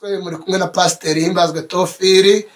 muri kumwe na Pasiteri Himbazwe Tofiri.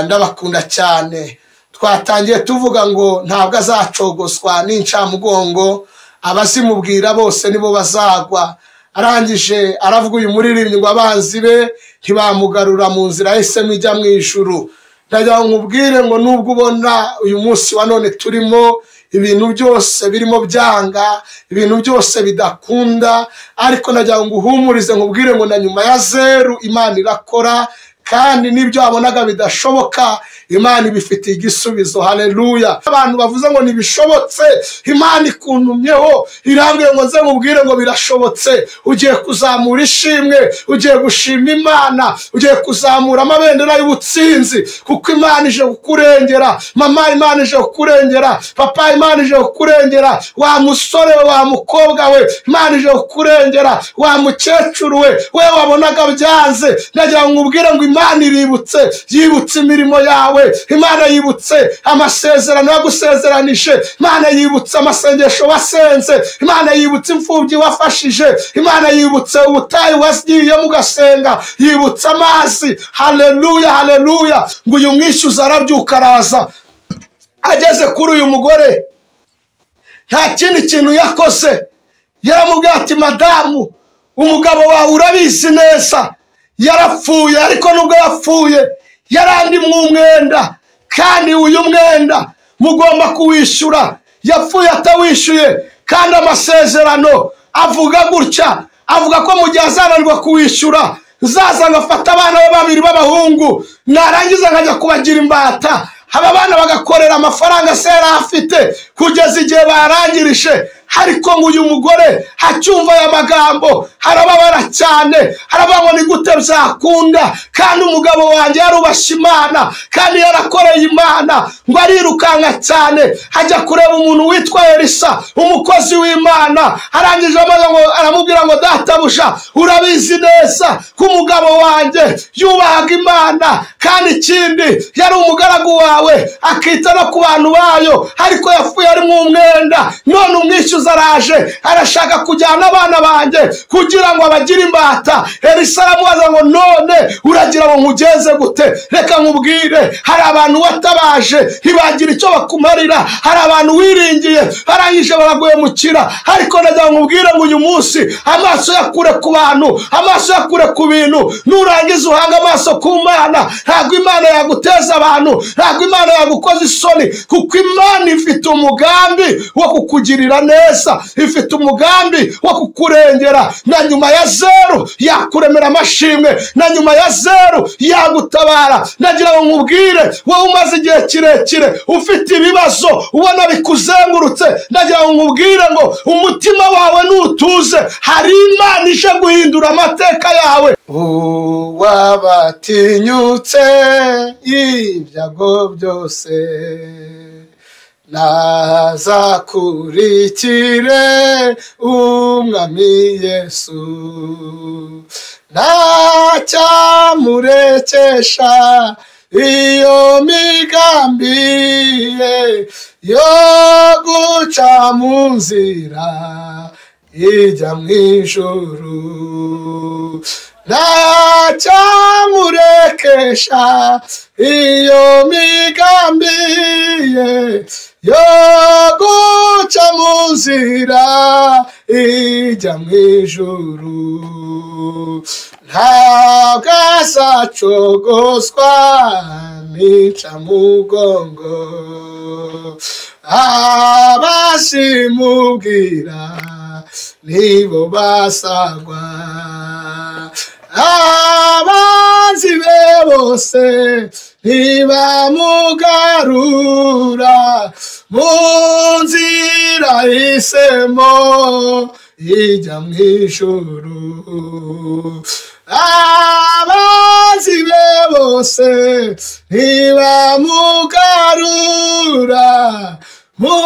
Ndabakunda cyane. Twatangiye tuvuga ngo ntabwo azacogoswa n'incamugongo, abazimubwira bose nibo bazagwa. Arangije aravuga uyu muririmbyi ngo abanzi be ntibamugarura mu nzira yahisemo ijya mu ijuru. Ndagira ngo nkubwire ngo nubwo ubona uyu munsi wa none turimo ibintu byose birimo byanga, ibintu byose bidakunda, ariko ndagira ngo uhumurize nkubwire ngo na nyuma ya zeru Imana irakora, kandi nibyo wabonaga bidashoboka Imana ibifitiye igisubizo. Haleluya. Abantu bavuze ngo nibishobotse, Imana ikuntumyeho irambwiye ngo nze nkubwire ngo birashobotse. Ugiye kuzamura ishimwe, ugiye gushima Imana, ugiye kuzamura amabendera y'ubutsinzi, kuko Imana ije kukurengera. Mama, Imana ije kukurengera. Papa, Imana ije kukurengera. Wa musore we, wa mukobwa we, Imana ije kukurengera. Wa mukecuru we wabonaga byanze, ndagira ngo nkubwire ngo Imana iributse, yibutse imirimo yawe. Imana yibutse amasezerano yagusezeranije. Imana yibutse amasengesho wasenze. Imana yibutse imfubyi wafashije. Imana yibutse ubutayu wasgiyemo ugasenga. Yibutse amazi. Haleluya, haleluya. Ngo uyu mwishyuza arabyuka araza. Ageze kuri uyu mugore, nta kindi kintu yakoze. Yaramubwiye ati madamu, umugabo wawe urabizi neza yarapfuye, ariko nubwo yapfuye yarandi mwumwenda, kandi uyu mwenda mugomba kuwishyura. Yapfuye atawishyuye, kandi amasezerano avuga gutya, avuga ko mu gihe azananirwa kuwishyura zaza ngafata abana be babiri b'abahungu, narangiza nkajya kubagira imbata. Aba bana bagakorera amafaranga se yari afite kugeza igihe barangirije. Ariko ngo uyu mugore hacyumva aya magambo harababara cyane, haravuga ni gute byakunda, kandi umugabo wanjye yarubashye Imana kandi yarakoreye Imana. Ngo arirukanka cyane hajya kureba umuntu witwa Elisa, umukozi w'Imana. Arangije aramubwira ngo databuja, urabizi neza ko umugabo wanjye yubahaga Imana, kandi ikindi yari umugaragu wawe akita no ku bantu bayo, ariko yapfuye ari mu mwenda. None umwishyuza araje arashaka kujyana abana banjye kugira ngo abagire imbata. Elisa aramubaza ngo none uragira ngo nkugeze gute? Reka nkubwire, hari abantu watabaje ntibagira icyo bakumarira, hari abantu wiringiye barangije baraguhemukira. Ariko ndagira ngo nkubwire ngo uyu munsi amaso yakure ku bantu, amaso yakure ku bintu, nurangiza uhanga amaso ku Mana. Ntabwo Imana yaguteza abantu, ntabwo Imana yagukoza isoni, kuko Imana ifite umugambi wo kukugirira neza, ifite umugambi wo kukurengera. Na nyuma ya zeru yakuremera amashimwe, na nyuma ya zeru yagutabara. Ndagira ngo nkubwire, wowe umaze igihe kirekire ufite ibibazo ubona bikuzengurutse, ndagira ngo nkubwire ngo umutima wawe nutuze, hari Imana ije guhindura amateka yawe. Wabatinyutse ibyago byose, nazakurikire umwami Yesu, ntacyamurekesha iyo migambi ye yo guca mu nzira ijya mu ijuru. Ntacyamurekesha iyo migambi ye yo guca mu nzira ijya mu ijuru. Ntabwo azacogoswa n'incamugongo, abazimubwira nibo bazagwa. Abanzi be bose ntibamugarura mu nzira yahisemo ijya mu ijuru. Abanzi be bose ntibamugarura mu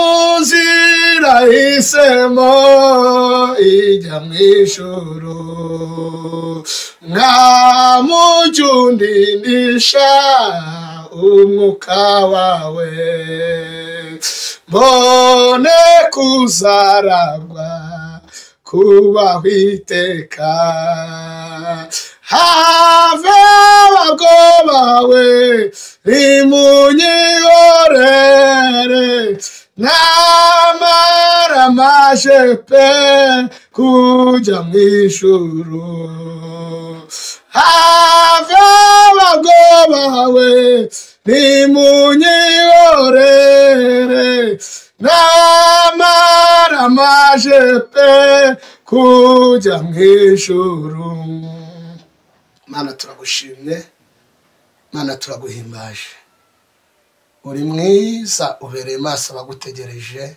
nzira yahisemo ijya mu ijuru. Nkamujya undindisha umwuka wawe, mbone kuzaragwa kubaho iteka. bawe nimunyihorere namara maje pe kujya mu ijuru have abagobawe nimunyihorere namara maje pe kujya mu ijuru. Mana turagushimye, Mana turaguhimbaje, uri mwiza ubereye maso abagutegereje,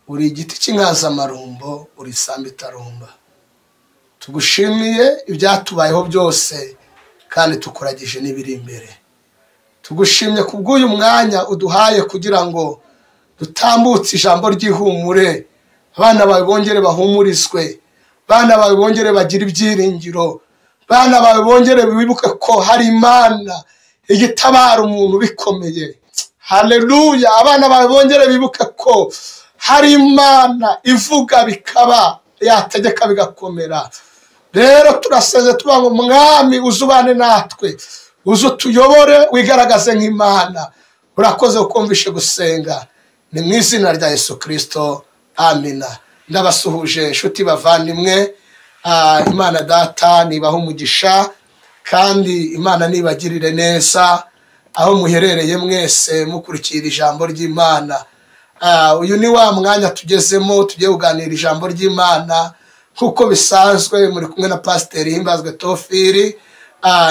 uri igiti cy'inkazamarumbo, uri isambu itarumba. Tugushimiye ibyatubayeho byose kandi tukuragije n'ibiri imbere. Tugushimye kubw'uyu mwanya uduhaye kugira ngo dutambutse ijambo ry'ihumure, abana bawe bongere bahumurizwe, abana bawe bongere bagira ibyiringiro, abana bawe bongere bibuke ko hari Imana igitabara umuntu bikomeye. Haleluya! Abana bawe bongere bibuke ko hari Imana ivuga bikaba, yategeka bigakomera. Rero turaseze tuba ngo mwami uzubane natwe, uzutuyobore wigaragaze nk'Imana. Urakoze ukumvishe gusenga, ni mu izina rya Yesu Kristo, amina. Ndabasuhuje inshuti bavandimwe, Imana data nibaho umugisha kandi Imana nibagirire neza aho muherereye mwese mukurikira ijambo ry'Imana. Uyu ni wa mwanya tugezemo, tugiye kuganira ijambo ry'Imana kuko bisanzwe muri kumwe na Pasiteri Himbazwe Tofiri.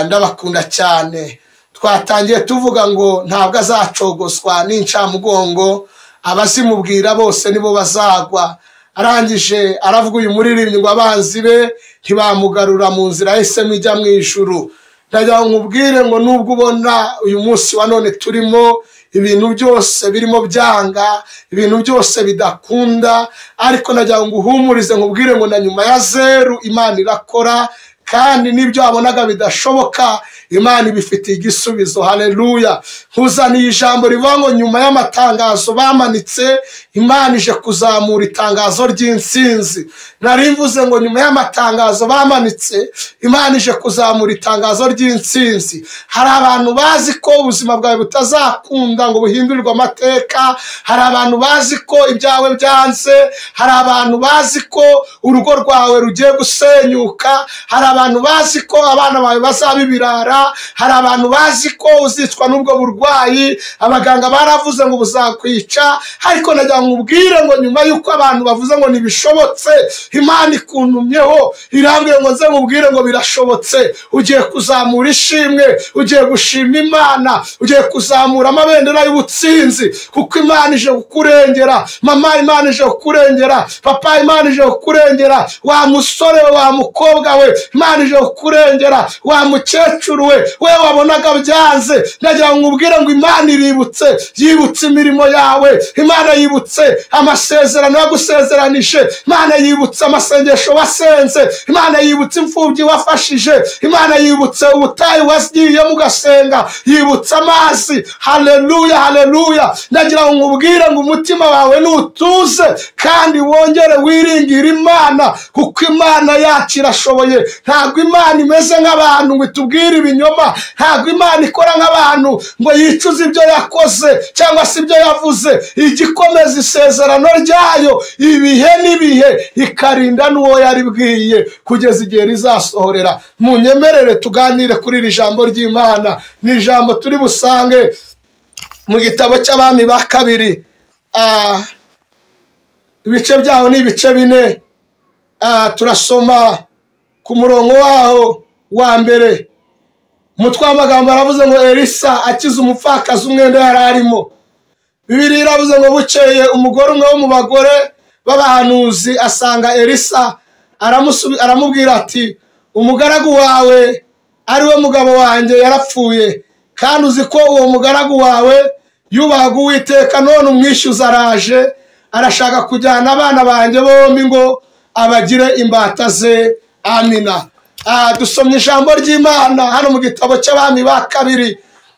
Ndabakunda cyane. Twatangiye tuvuga ngo ntabwo azacogoswa n'incamugongo, abazimubwira bose nibo bazagwa. Arangije aravuga uyu muririmbyi ngo abanzi be ntibamugarura mu nzira yahisemo ijya mu ijuru. Ndagira ngo nkubwire ngo nubwo ubona uyu munsi wa none turimo ibintu byose birimo byanga, ibintu byose bidakunda, ariko ndagira ngo uhumurize nkubwire ngo na nyuma ya zeru Imana irakora, kandi nibyo wabonaga bidashoboka Imana ibifitiye igisubizo. Haleluya! Nkuzaniye ijambo rivuga ngo nyuma y'amatangazo bamanitse Imana ije kuzamura itangazo ry'intsinzi. Nari mvuze ngo nyuma y'amatangazo bamanitse Imana ije kuzamura itangazo ry'intsinzi. Hari abantu bazi ko ubuzima bwawe butazakunda ngo buhindurirwe amateka, hari abantu bazi ko ibyawe byanze, hari abantu bazi ko urugo rwawe rugiye gusenyuka, hari abantu bazi ko abana bawe bazaba ibirara, hari abantu bazi ko uzicwa n'ubwo burwayi abaganga baravuze ngo buzakwica. Ariko nagira ngo ubwire ngo nyuma yuko abantu bavuze ngo ntibishobotse, Imana ikuntumyeho irambwiye ngo nze nkubwire ngo birashobotse. Ugiye kuzamura ishimwe, ugiye gushima Imana, ugiye kuzamura amabendera y'ubutsinzi, kuko Imana ije kukurengera. Mama, Imana ije kukurengera. Papa, Imana ije kukurengera. Wa musore we, wa mukobwa we, Imana ije kukurengera. Wa mukecuru we wabonaga byanze, ndagira ngo ubwire ngo Imana iributse, yibutse imirimo yawe. Imana yibutse amasezerano yagusezeranije, Imana yibutse amasengesho wasenze, Imana yibutse imfubyi wafashije, Imana yibutse ubutayu wagiye mugasenga, yibutse amazi. Haleluya, haleluya! Ndagira ngo ubwire ngo umutima wawe nutuze kandi wongere wiringire Imana, kuko Imana yacu irashoboye. Ntabwo Imana imeze nk'abantu ngo itubwire ibinyoma, ntabwo Imana ikora nk'abantu ngo yicuze ibyo yakoze cyangwa se ibyo yavuze. Igikomeza isezerano ryayo ibihe n'ibihe, ikarinda n'uwo yaribwiye kugeza igihe rizasohorera. Munyemerere tuganire kuri iri jambo ry'Imana. Ni ijambo turi busange mu gitabo cy'Abami ba kabiri, ibice byaho ni ibice 4. Turasoma ku murongo waho wa mbere. Umutwe w'amagambo aravuze ngo Elisa akiza umupfakazi umwenda yari arimo. Bibiliya iravuze ngo bukeye umugore umwe wo mu bagore b'abahanuzi asanga Elisa, aramubwira ati umugaragu wawe ari we mugabo wanjye yarapfuye, kandi uzi ko uwo mugaragu wawe yubahaga Uwiteka, none umwishyuza araje arashaka kujyana abana banjye bombi ngo abagire imbata ze. Amina. Dusomye ijambo ry'Imana hano mu gitabo cy'Abami ba kabiri,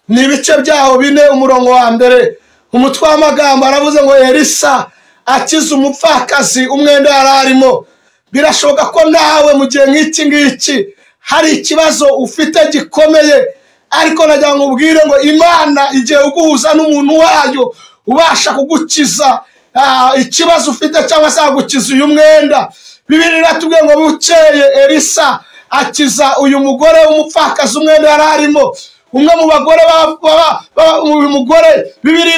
ni ibice byaho 4 umurongo wa mbere. Umutwe w'amagambo aravuze ngo Elisa akiza umupfakazi umwenda yari arimo. Birashoboka ko nawe mu gihe nk'iki ngiki hari ikibazo ufite gikomeye, ariko nagira ngo ubwire ngo Imana igiye guhuza n'umuntu wayo ubasha kugukiza ikibazo ufite cyangwa se gukiza uyu mwenda. Bibiliya iratubwiye ngo bukeye Elisa akiza uyu mugore w'umupfakazi umwenda yari arimo. Umwe mu bagore uyu mugore Bibiliya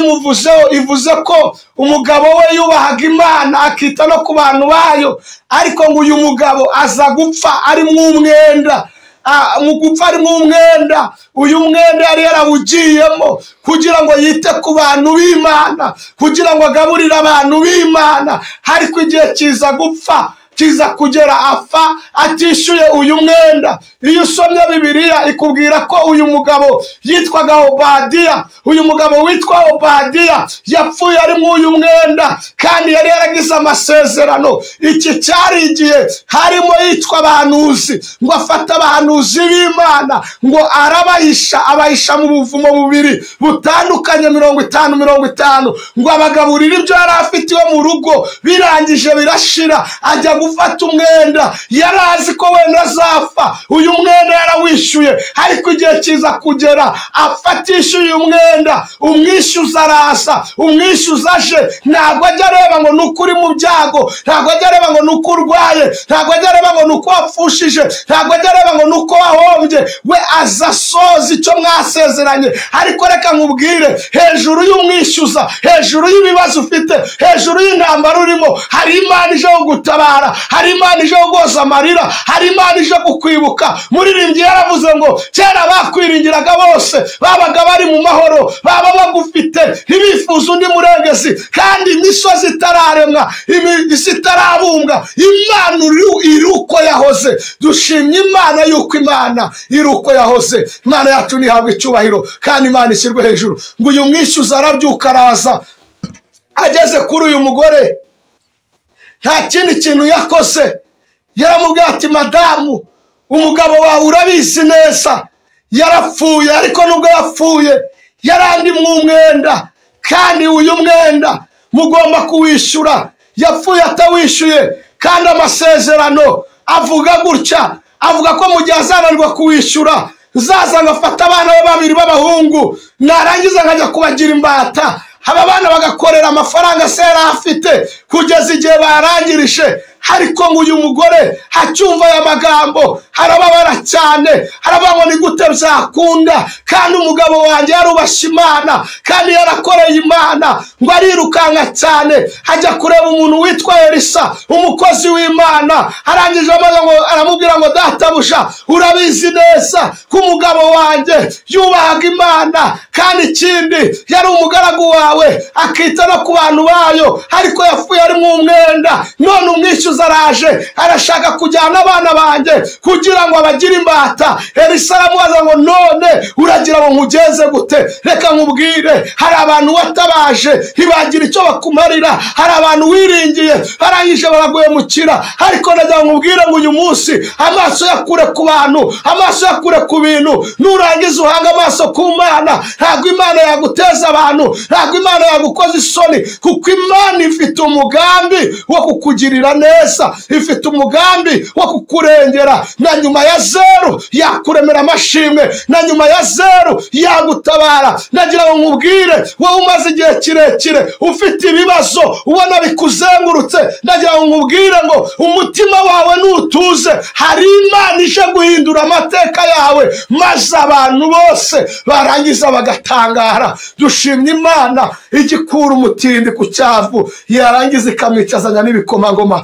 ivuze ko umugabo we yubahaga Imana akita no ku bantu bayo, ariko ngo uyu mugabo aza gupfa ari mw'umwenda. Mu gupfa ari mw'umwenda, uyu mwenda yari yarawugiyemo kugira ngo yite ku bantu b'Imana, kugira ngo agaburire abantu b'Imana, ariko igihe kiza gupfa kiza kugera apfa atishyuye uyu mwenda. Iyo usomye Bibiliya ikubwira ko uyu mugabo yitwaga Obadiya. Uyu mugabo witwa Obadiya yapfuye ari mw'uyu mwenda kandi yari yaragize amasezerano. Iki cyari igihe harimo yitwa abahanuzi, ngo afata abahanuzi b'Imana ngo abahisha mu buvumo bubiri butandukanye 50 ngo abagaburira ibyo yari afite iwe mu rugo. Birangije birashira, ajya gufata umwenda yari azi ko wenda azapfa. Uyu mwenda yarawishyuye, ariko igihe kiza kugera afatishyuye umwenda. Umwishyuza araza, umwishyuza aje, ntabwo ajya areba ngo nuko uri mu byago, ntabwo ajya areba ngo nuko urwaye, ntabwo ajya areba ngo nuko wapfushije, ntabwo ajya areba ngo nuko wahombye. We aza soza icyo mwasezeranye. Ariko reka nkubwire, hejuru y'umwishyuza, hejuru y'ibibazo ufite, hejuru y'intambara urimo, hari Imana ije kugutabara, hari Imana ije kugoza amarira, hari Imana ije kukwibuka. Muririmbyi yaravuze ngo kera bakwiringiraga bose babaga bari mu mahoro, baba bagufite ntibifuza undi murengezi, kandi imisozi itararemwa, isi itarabumbwa, Imana iri uko yahoze. Dushimye Imana yuko Imana iri uko yahoze. Imana yacu nihabwa icyubahiro kandi Imana ishyirwe hejuru. Ngo uyu mwishyuza arabyuka araza, ageze kuri uyu mugore nta kindi kintu yakoze. Yaramubwiye ati madamu, umugabo wawe urabizi neza yarapfuye, ariko nubwo yapfuye yarandi mw'umwenda, kandi uyu mwenda mugomba kuwishyura. Yapfuye atawishyuye, kandi amasezerano avuga gutya, avuga ko mu gihe azananirwa kuwishyura zaza ngafata abana be 2 b'abahungu, narangiza nkajya kubagira imbata. Aba bana bagakorera amafaranga se yari afite kugeza igihe barangirije. Ariko ngo uyu mugore acyumva aya magambo harababara cyane, haravuga ni gute byakunda, kandi umugabo wanjye yarubashye Imana kandi yarakoreye Imana. Ngo arirukanka cyane ajya kureba umuntu witwa Elisa, umukozi w'Imana. Arangije aramubwira ngo databuja, urabizi neza ko umugabo wanjye yubahaga Imana, kandi ikindi yari umugaragu wawe akita no ku bantu bayo, ariko yapfuye ari mw'umwenda. None umwishyuza araje arashaka kujyana abana banjye kugira ngo abagire imbata. Elisa aramubaza ngo none uragira ngo nkugenze gute? Reka nkubwire, hari abantu watabaje ntibagira icyo bakumarira, hari abantu wiringiye barangije baraguhemukira. Ariko ndagira nkubwire ngo uyu munsi amaso yakure ku bantu, amaso yakure ku bintu, nurangiza uhanga amaso ku Mana. Ntabwo Imana yaguteza abantu, ntabwo Imana yagukoza isoni, kuko Imana ifite umugambi wo kukugirira neza, ifite umugambi wo kukurengera. Na nyuma ya zero yakuremera amashimwe, na nyuma ya zero yagutabara. Ndagira ngo nkubwire, wowe umaze igihe kirekire ufite ibibazo ubona bikuzengurutse, ndagira ngo nkubwire ngo umutima wawe nutuze, hari Imana ije guhindura amateka yawe, maze abantu bose barangiza bagatangara. Dushimye Imana igikura umutindi ku cyavu, yarangiza ikamwicazanya n'ibikomangoma.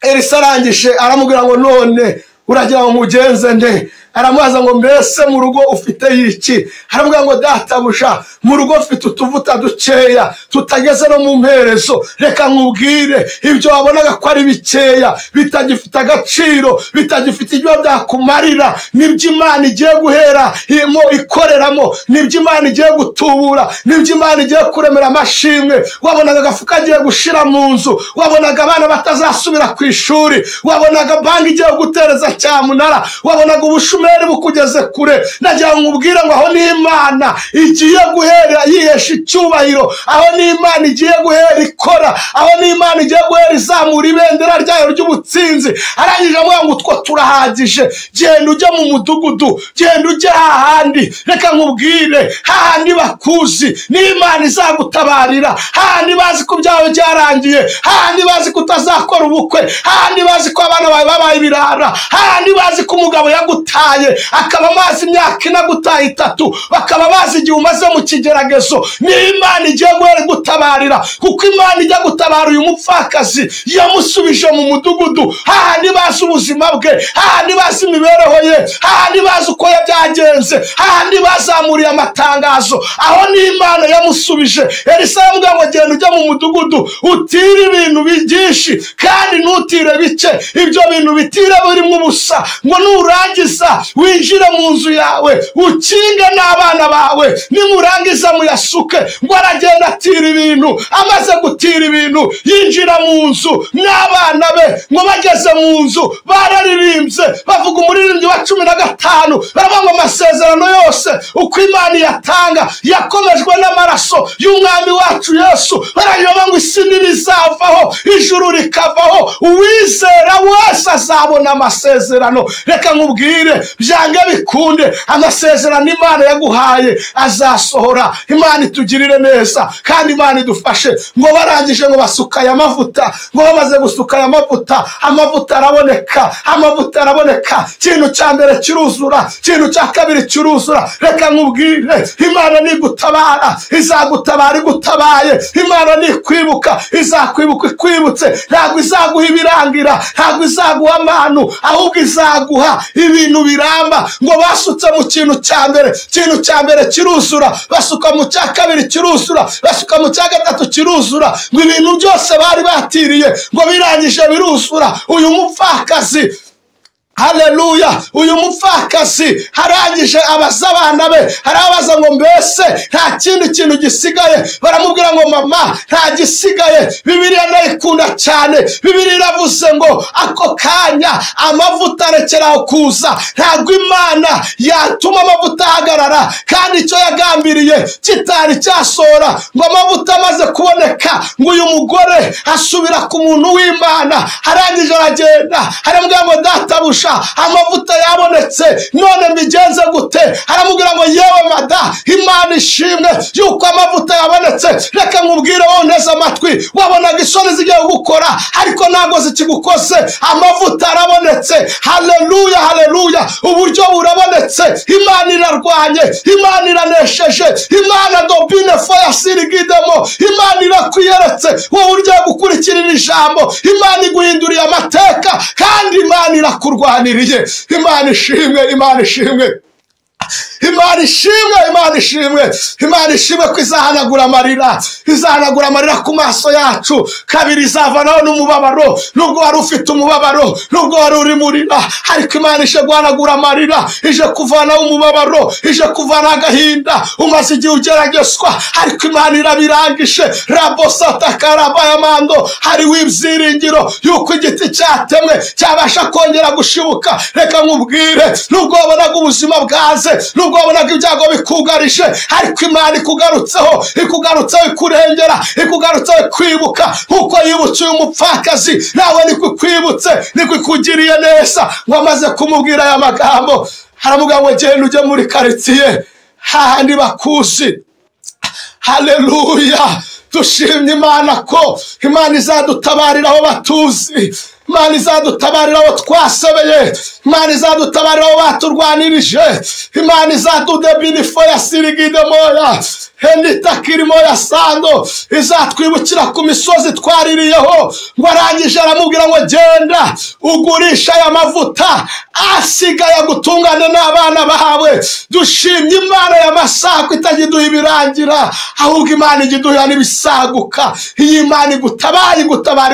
Elisa arangije aramubwira ngo none uragira ngo mugenze nde? Aramubaza ngo mbese mu rugo ufite iki? Aramubwira ngo databuja, mu rugo ufite utuvuta dukeya tutageze no mu mperezo. Reka nkubwire, ibyo wabonaga ko ari bikeya, bitagifite agaciro, bitagifite ibyo byakumarira, nibyo Imana igiye guhera ikoreramo, nibyo Imana igiye gutubura, nibyo Imana igiye kuremera amashimwe. Wabonaga agafuka agiye gushira mu nzu, wabonaga abana batazasubira ku ishuri, wabonaga banki igiye gutereza cyamunara, wabonaga ubushumi ubushomeri bukugeze kure, nagira ngo ubwire ngo aho ni Imana igiye guhera yihesha icyubahiro, aho ni Imana igiye guhera ikora, aho ni Imana igiye guhera izamura ibendera ryayo ry'ubutsinzi. Arangije avuga ngo utwo turahagije, genda ujya mu mudugudu, genda ujya hahandi. Reka nkubwire, hahandi bakuzi ni Imana izagutabarira, hahandi bazi ko byawe byarangiye, hahandi bazi ko utazakora ubukwe, hahandi bazi ko abana bawe babaye ibirara, hahandi bazi ko umugabo yagutaye akaba amazi imyaka inagutaye 3, bakaba bazi igihe umaze mu kigeragezo. Ni Imana igiye gutabarira, kuko Imana ijya gutabara uyu mupfakazi yamusubije mu mudugudu, hahandi bazi ubuzima bwe, hahandi bazi imibereho ye, hahandi bazi uko byagenze, hahandi bazamuriye amatangazo, aho ni Imana yamusubije. Elisa yambwiye ngo genda ujya mu mudugudu utire ibintu byinshi kandi ntutire bike, ibyo bintu bitire birimo ubusa, ngo nurangiza winjire mu nzu yawe ukinge n'abana bawe, nimurangiza muyasuke. Ngo aragenda atira ibintu, amaze gutira ibintu yinjira mu nzu n'abana be. Ngo bageze mu nzu bararirimbye, bavuga umuririmbyi wa 15, baravuga ngo amasezerano yose uko Imana yatanga yakomejwe n'amaraso y'umwami wacu Yesu. Baravuga ngo isi ntibizavaho, ijuru rikavaho, uwizera wese azabona amasezerano. Reka nkubwire, byange bikunde, amasezerano Imana yaguhaye azasohora. Imana itugirire neza kandi Imana idufashe. Ngo barangije ngo basukaye amavuta, ngo bamaze gusukaya amavuta araboneka, amavuta araboneka. Kintu cya mbere kiruzura, kintu cya kabiri kiruzura. Reka nkubwire, Imana nigutabara izagutabara igutabaye, Imana nikwibuka izakwibuka ikwibutse. Ntabwo izaguha ibirangira, ntabwo izaguha amanu, ahubwo izaguha ibintu biramba. Ngo basutse mu kintu cya mbere, kintu cya mbere kiruzura, basuka mu cya kabiri kiruzura, basuka mu cya gatatu kiruzura. Ngo ibintu byose bari batiriye ngo birangije biruzura. Uyu mupfakazi, haleluya, uyu mupfakazi harangije abaza abana be, harabaza ngo mbese nta kindi kintu gisigaye? Baramubwira ngo mama, nta gisigaye. Bibiliya ndayikunda cyane, Bibiliya iravuze ngo ako kanya amavuta arekeraho kuza. Ntabwo Imana yatuma amavuta ahagarara kandi icyo yagambiriye kitari cyasora. Ngo amavuta amaze kuboneka, ngo uyu mugore asubira ku muntu w'Imana, harangije aragenda, haramubwira ngo databusha, amavuta yabonetse, none mbigenze gute? Haramubwira ngo yewe mada, Imana ishimwe yuko amavuta yabonetse. Reka nkubwire wowe neza amatwi, wabonaga isoni zigiye gukora ariko ntabwo zikigukoze. Amavuta arabonetse, haleluya, haleluya. Uburyo burabonetse, Imana irarwanye, Imana iranesheje, Imana dobine foya sirigidemo, Imana irakwiyeretse. Wowe ugiye gukurikirira ijambo, Imana iguhinduriye amateka kandi Imana irakurwaniriye. Imana ishimwe, Imana ishimwe, Imana ishimwe, Imana ishimwe, Imana ishimwe ko izahanagura amarira, izahanagura amarira ku maso yacu. Kabiri, izavanaho n'umubabaro. Nubwo wari ufite umubabaro, nubwo wari uri murira, ariko Imana ije guhanagura amarira, ije kuvanaho umubabaro, ije kuvanaho agahinda. Umaze igihe ugeragezwa ariko Imana irabirangije. Rabosatakarabamando, hariho ibyiringiro yuko igiti cyatemwe cyabasha kongera gushibuka. Reka nkubwire, nubwo wabonaga ubuzima bwaze, nubwo wabonaga ibyago bikugarije, ariko Imana ikugarutseho, ikugarutseho ikurengera, ikugarutseho ikwibuka. Nkuko yibutse uyu mupfakazi, nawe niko ikwibutse, niko ikugiriye neza. Ngo amaze kumubwira aya magambo, haramubwira ngo genda ujye muri karitsiye hahandi bakuzi. Haleluya, dushimye Imana ko Imana izadutabarira aho batuzi, Imana izadutabarira aho twasebeye, Imana izadutabarira aho baturwanirije, Imana izadudebinifo ya sirigidemoya henditakirimo ya sando, izatwibukira ku misozi twaririyeho. Ngo arangije aramubwira ngo genda ugurisha aya mavuta asigaye gutungana n'abana bawe. Dushimye Imana y'amasaha ko itagiduha ibirangira, ahubwo Imana igiduha n'ibisaguka. Iyi Imana igutabaye,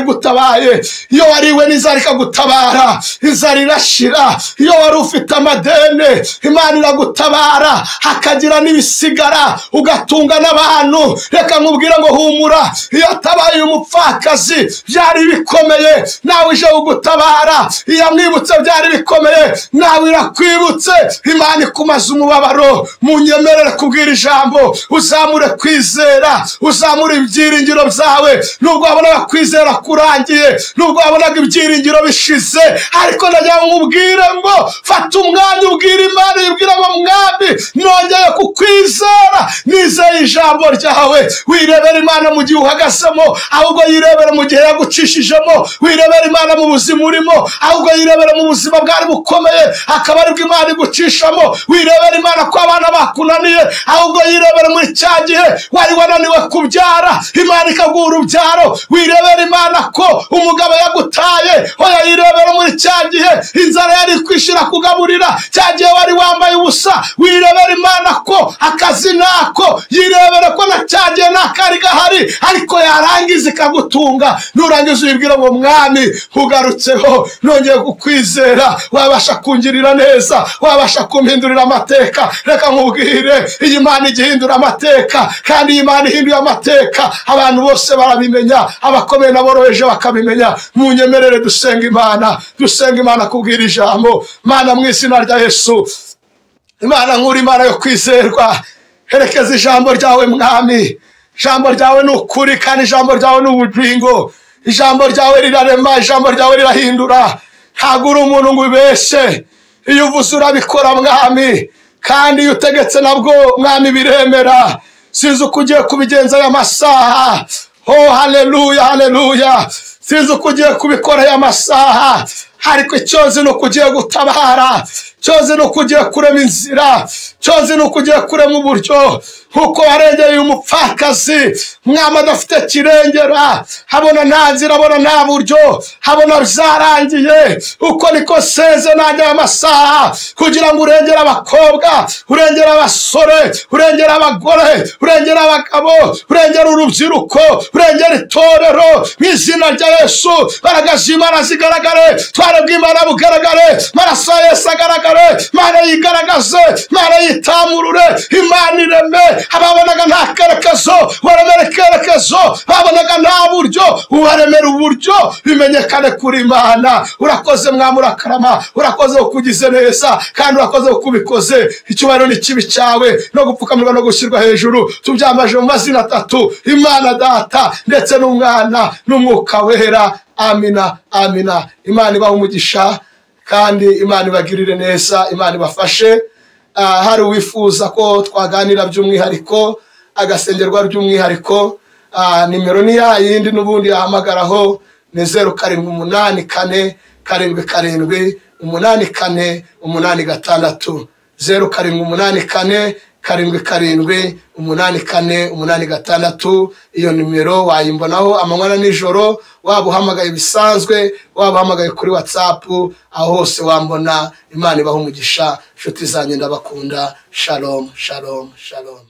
igutabaye. Iyo wariwe n'inzara ikagutabara, inzara irashira, iragutabara. Iyo wari ufite amadene Imana iragutabara, hakagira n'ibisigara ugatunga n'abantu. Reka nkubwire ngo humura, iyo atabaye umupfakazi byari bikomeye, nawe ije ugutabara. Iyo amwibutse byari bikomeye, nawe irakwibutse. Imana ikumaze umubabaro. Munyemerere kubwira ijambo, uzamure kwizera, uzamure ibyiringiro byawe. Nubwo wabonaga kwizera kurangiye, nubwo wabonaga ibyiringiro bishize, ariko ndagira ngo nkubwire ngo fata umwanya ubwira Imana, yibwira ngo Mwami nongeye kukwizera, nizeye ijambo ryawe. Wirebera Imana mu gihe uhagazemo, ahubwo yirebera mu gihe yagucishijemo. Wirebera Imana mu buzima urimo, ahubwo yirebera mu buzima bwari bukomeye, akaba aribwo Imana igucishamo. Wirebera Imana ko abana bakunaniye, ahubwo yirebera muri cya gihe wari wananiwe kubyara, Imana ikaguha urubyaro. Wirebera Imana ko umugabo yagutaye, oya yirebera muri cya gihe inzara yari kwishira kugaburira, cya gihe wari wambaye ubusa. Wirebera Imana ko akazi nako, yirebera ko na cya gihe nakari gahari, ariko yarangiza ikagutunga. Nurangiza uyibwira ngo Mwami nkugarutseho, nongeye kukwizera, wabasha kungirira neza, wabasha kumpindurira amateka. Reka nkubwire, iyi Imana igihindura amateka, kandi iyi Imana ihinduye amateka abantu bose barabimenya, abakomeye n'aboroheje bakabimenya. Munyemerere dusenga Imana, dusenga Imana kubwira ijambo. Mana mu izina rya Yesu, Imana nkuri Imana yo kwizerwa, herekeza ijambo ryawe Mwami. Ijambo ryawe ni ukuri, kandi ijambo ryawe ni ubugingo. Ijambo ryawe rirarema, ijambo ryawe rirahindura. Ntabwo uri umuntu ngo ubeshe, iyo uvuze urabikora Mwami, kandi iyo utegetse nabwo Mwami biremera. Sinzi uko ugiye kubigenza aya masaha. Oh haleluya, haleluya. Sinzi uko ugiye kubikora aya masaha, ariko icyozi ni uko ugiye gutabara, cyozi ni uko ugiye kurema inzira, cyozi ni uko ugiye kurema uburyo. Nkuko warengeye umupfakazi Mwami adafite kirengera, habona nta nzira, habona nta buryo, habona byarangiye. Uko niko seze nanjye aya masaha, kugira ngo urengere abakobwa, urengere abasore, urengere abagore, urengere abagabo, urengere urubyiruko, urengere itorero. Mu izina rya Yesu, imbaraga z'Imana zigaragare, tware bw'Imana bugaragare, maraso ya Yesu agaragare, Imana yigaragaze, Imana yitamurure, Imana ireme. Ababonaga nta kerekezo baremere kerekezo, babonaga nta buryo ubaremera uburyo, bimenyekane kuri Imana. Urakoze Mwami, urakarama, urakoze ukugize neza, kandi urakoze ukubikoze. Icyubahiro ni kibi cyawe, no gupfukamirwa no gushyirwa hejuru. Tubyambaje mu mazina atatu, Imana Data ndetse n'Umwana n'Umwuka Wera. Amina, amina. Imana ibahe umugisha, kandi Imana ibagirire neza, Imana ibafashe. Hari uwifuza ko twaganira by'umwihariko, agasengerwa by'umwihariko, nimero ni ya yindi n'ubundi yahamagaraho, ni 0784 777 848 86, 0784 777 848 Iyo nimero wayimbonaho amanywa na nijoro, waba uhamagaye bisanzwe, waba uhamagaye kuri WhatsApp, aho hose wambona. Imana ibahe umugisha. Inshuti zanjye ndabakunda. Shalom, shalom, shalom.